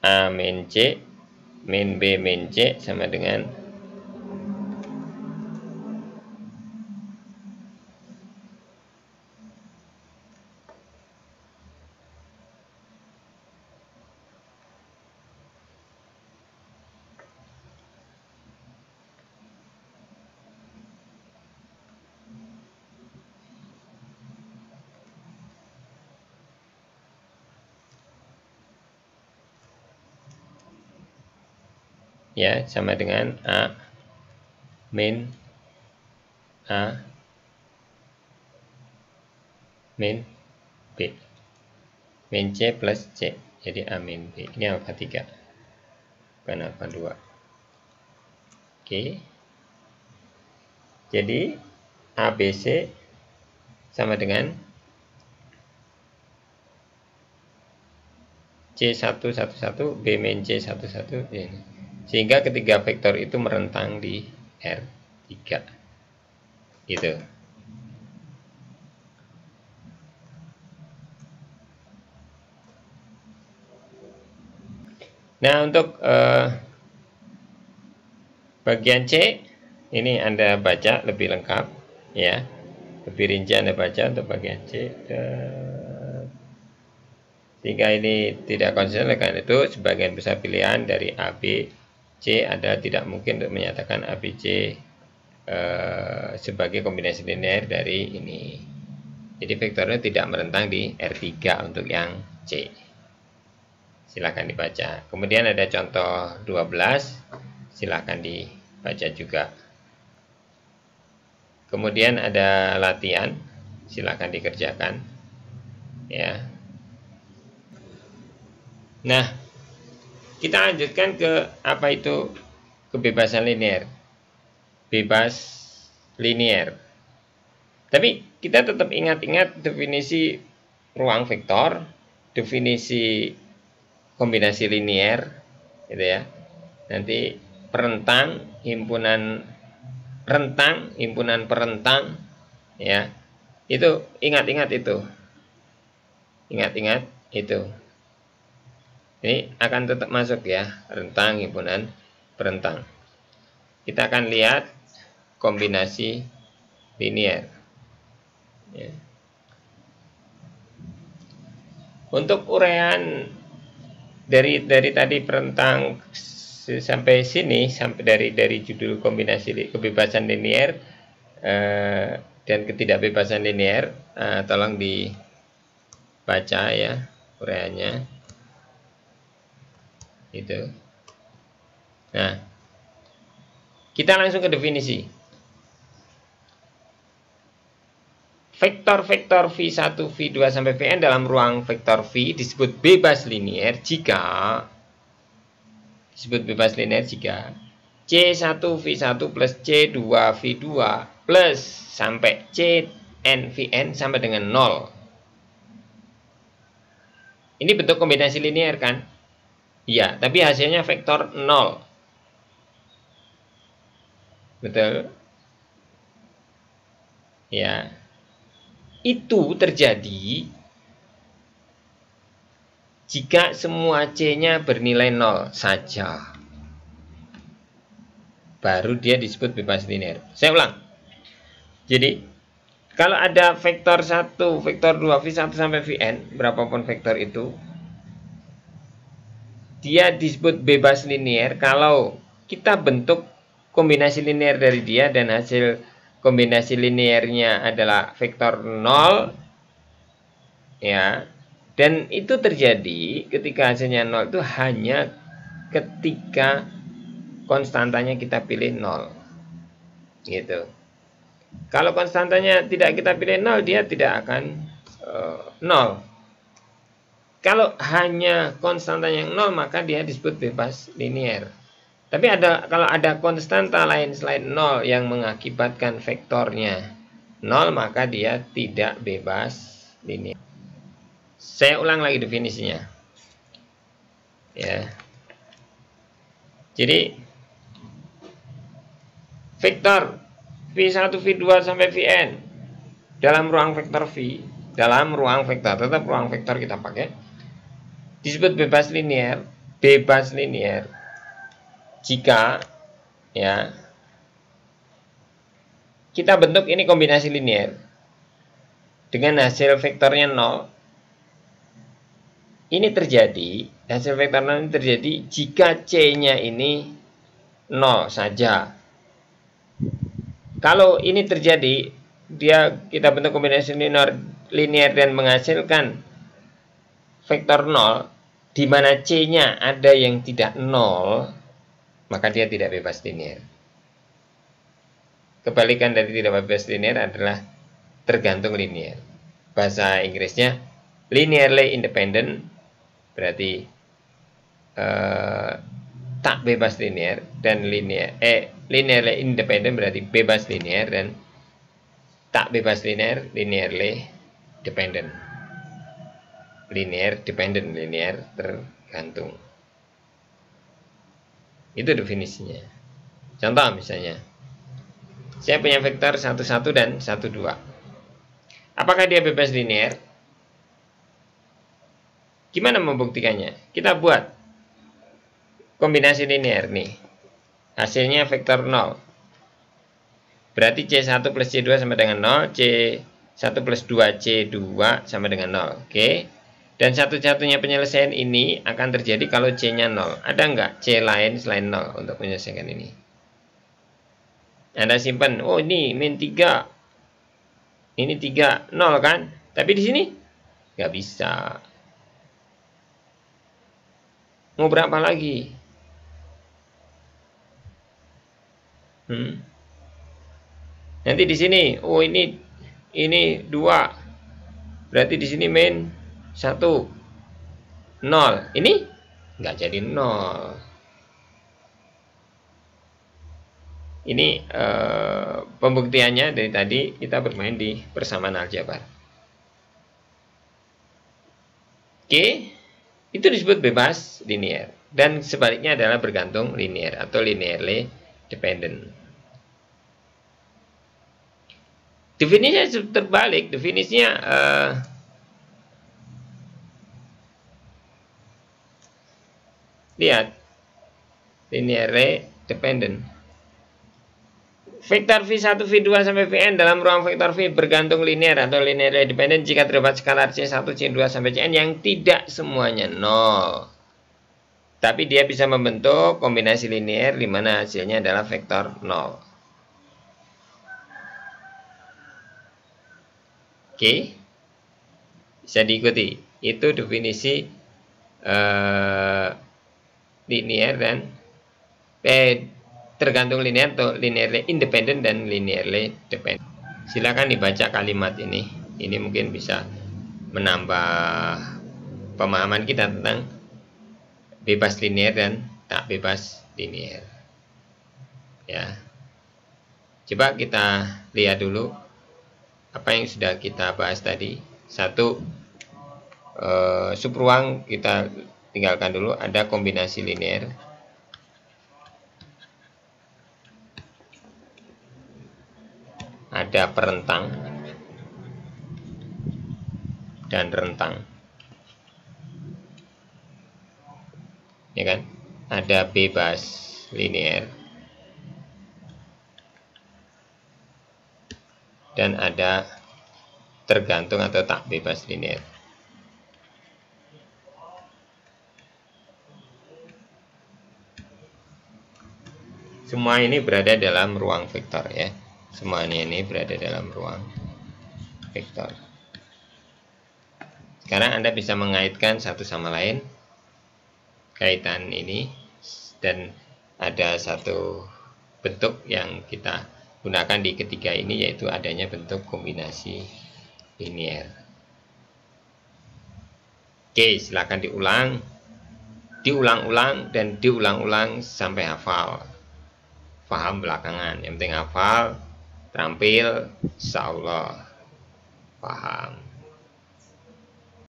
A min C min B min C sama dengan ya sama dengan A min A min B min C plus C, jadi A min B. Ini alfa 3 bukan alfa 2. Oke, jadi ABC sama dengan C111 B min C11 ini. Sehingga ketiga vektor itu merentang di R3 gitu. Nah, untuk bagian C ini Anda baca lebih lengkap ya, lebih rinci Anda baca untuk bagian C. Sehingga ini tidak konsisten, oleh karena itu sebagian besar pilihan dari A, B, C adalah tidak mungkin untuk menyatakan A, B, C sebagai kombinasi linear dari ini. Jadi vektornya tidak merentang di R3 untuk yang C. Silahkan dibaca. Kemudian ada contoh 12, silahkan dibaca juga. Kemudian ada latihan, silahkan dikerjakan ya. Nah, kita lanjutkan ke apa itu kebebasan linear. Bebas linear. Tapi kita tetap ingat-ingat definisi ruang vektor, definisi kombinasi linear gitu ya. Nanti perentang, himpunan rentang, himpunan perentang ya. Itu ingat-ingat itu. Ingat-ingat itu. Ini akan tetap masuk ya, rentang, himpunan, perentang. Kita akan lihat kombinasi linear ya. Untuk uraian dari tadi perentang sampai sini, sampai dari judul kombinasi kebebasan linear dan ketidakbebasan linear, tolong dibaca ya uraiannya itu. Nah, kita langsung ke definisi. Vektor-vektor V1, V2 sampai Vn dalam ruang vektor V disebut bebas linear jika C1 V1 plus C2 V2 plus sampai Cn Vn sama dengan 0. Ini bentuk kombinasi linear kan? Iya, tapi hasilnya vektor 0. Betul? Ya. Itu terjadi jika semua C-nya bernilai 0 saja. Baru dia disebut bebas linear. Saya ulang. Jadi, kalau ada vektor 1, vektor 2, V1 sampai Vn, berapapun vektor itu, dia disebut bebas linear kalau kita bentuk kombinasi linear dari dia dan hasil kombinasi linearnya adalah vektor 0 ya. Dan itu terjadi ketika hasilnya 0 itu hanya ketika konstantanya kita pilih 0 gitu. Kalau konstantanya tidak kita pilih 0, dia tidak akan 0. Kalau hanya konstantanya yang 0, maka dia disebut bebas linear. Tapi kalau ada konstanta lain selain 0 yang mengakibatkan vektornya 0, maka dia tidak bebas linear. Saya ulang lagi definisinya. Ya. Jadi vektor V1, V2 sampai Vn dalam ruang vektor V, dalam ruang vektor, tetap ruang vektor kita pakai, disebut bebas linear bebas linear jika ya kita bentuk ini kombinasi linear dengan hasil vektornya 0. Ini terjadi, hasil vektor 0 ini terjadi jika C-nya ini 0 saja. Kalau ini terjadi, kita bentuk kombinasi linear dan menghasilkan vektor 0, di mana C-nya ada yang tidak 0, maka dia tidak bebas linear. Kebalikan dari tidak bebas linear adalah tergantung linear. Bahasa Inggrisnya linearly independent, berarti tak bebas linear, dan linearly independent berarti bebas linear, dan tak bebas linear linearly dependent. Linear dependent, linear tergantung. Itu definisinya. Contoh misalnya, saya punya vektor 11 dan 12. Apakah dia bebas linear? Gimana membuktikannya? Kita buat kombinasi linear nih. Hasilnya vektor 0. Berarti C1 plus C2 sama dengan 0. C1 plus 2 C2 sama dengan 0. Oke. Dan satu-satunya penyelesaian ini akan terjadi kalau C-nya 0. Ada nggak C lain selain 0 untuk menyelesaikan ini? Anda simpan. Oh, ini min 3. Ini 3, 0 kan? Tapi di sini nggak bisa. Mau berapa lagi? Nanti di sini, oh ini 2. Berarti di sini min 1, 0. Ini nggak jadi 0. Ini pembuktiannya dari tadi kita bermain di persamaan aljabar. Oke. Itu disebut bebas linear, dan sebaliknya adalah bergantung linear atau linearly dependent. Definisinya terbalik, definisinya lihat, linearly dependent. Vektor V1, V2 sampai Vn dalam ruang vektor V bergantung linear atau linearly dependent jika terdapat skalar C1, C2 sampai Cn yang tidak semuanya 0. Tapi dia bisa membentuk kombinasi linear di mana hasilnya adalah vektor 0. Oke. Bisa diikuti. Itu definisi linear dan tergantung linear atau linearly independent dan linearly dependent. Silakan dibaca kalimat ini. Ini mungkin bisa menambah pemahaman kita tentang bebas linear dan tak bebas linear. Ya. Coba kita lihat dulu apa yang sudah kita bahas tadi. 1, subruang kita tinggalkan dulu, ada kombinasi linear. Ada perentang dan rentang, ya kan? Ada bebas linear dan ada tergantung atau tak bebas linear. Semua ini berada dalam ruang vektor ya. Semuanya ini berada dalam ruang vektor. Sekarang Anda bisa mengaitkan satu sama lain kaitan ini, dan ada satu bentuk yang kita gunakan di ketiga ini, yaitu adanya bentuk kombinasi linear. Oke, silakan diulang-ulang dan diulang-ulang sampai hafal. Paham belakangan, yang penting hafal, terampil, insyaallah paham.